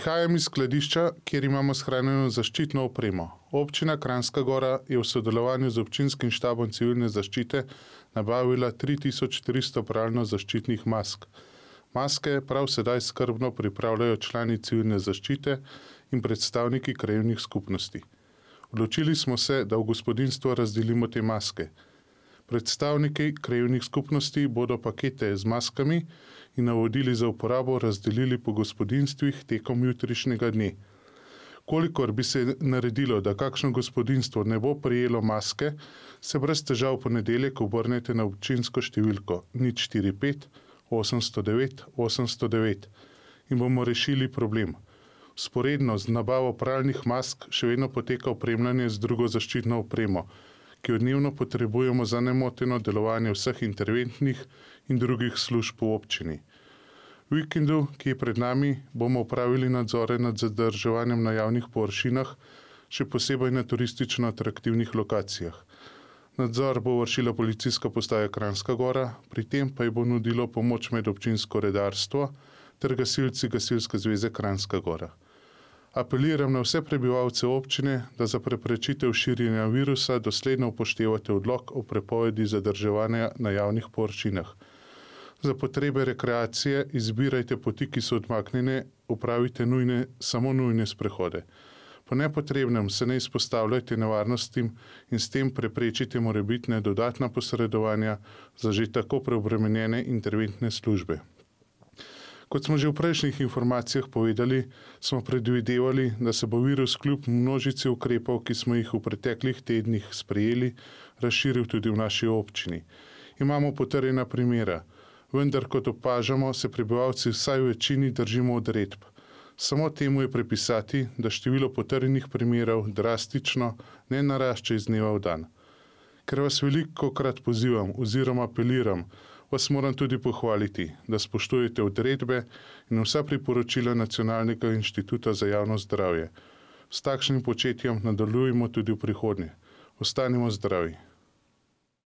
Prihajam iz skladišča, kjer imamo shranjeno zaščitno opremo. Občina Kranjska Gora je v sodelovanju z občinskim štabom civilne zaščite nabavila 3300 pralno-zaščitnih mask. Maske prav sedaj skrbno pripravljajo člani civilne zaščite in predstavniki krajevnih skupnosti. Odločili smo se, da v gospodinjstvo razdelimo te maske. Predstavniki krajevnih skupnosti bodo pakete z maskami in navodili za uporabo razdelili po gospodinjstvih tekom jutrišnjega dne. Kolikor bi se naredilo, da kakšno gospodinjstvo ne bo prejelo maske, se brez težav v ponedeljek obrnete na občinsko številko 045 809 809 in bomo rešili problem. Vzporedno z nabavo pralnih mask še vedno poteka opremljanje z drugo zaščitno opremo, ki jo dnevno potrebujemo za nemoteno delovanje vseh interventnih in drugih služb v občini. V vikendu, ki je pred nami, bomo opravili nadzore nad zadrževanjem na javnih površinah, še posebej na turistično atraktivnih lokacijah. Nadzor bo vršila policijska postaja Kranjska Gora, pri tem pa ji bo nudilo pomoč medobčinsko redarstvo ter gasilci Gasilske zveze Kranjska Gora. Apeliram na vse prebivalce občine, da za preprečitev širjenja virusa dosledno upoštevate odlok o prepovedi zadrževanja na javnih površinah. Za potrebe rekreacije izbirajte poti, ki so odmaknjene, upravite samo nujne sprehode. Po nepotrebnem se ne izpostavljajte nevarnostim in s tem preprečite morebitne dodatna posredovanja za že tako preobremenjene interventne službe. Kot smo že v prejšnjih informacijah povedali, smo predvidevali, da se bo virus kljub množici ukrepov, ki smo jih v preteklih tednih sprejeli, razširil tudi v naši občini. Imamo potrjena primera, vendar kot opažamo, se prebivalci vsaj v večini držimo odredb. Samo temu je pripisati, da število potrjenih primerov drastično ne narašča iz dneva v dan. Ker vas velikokrat pozivam oziroma apeliram, vas moram tudi pohvaliti, da spoštujete odredbe in vsa priporočila Nacionalnega inštituta za javno zdravje. S takšnim početjem nadaljujemo tudi v prihodnje. Ostanimo zdravi.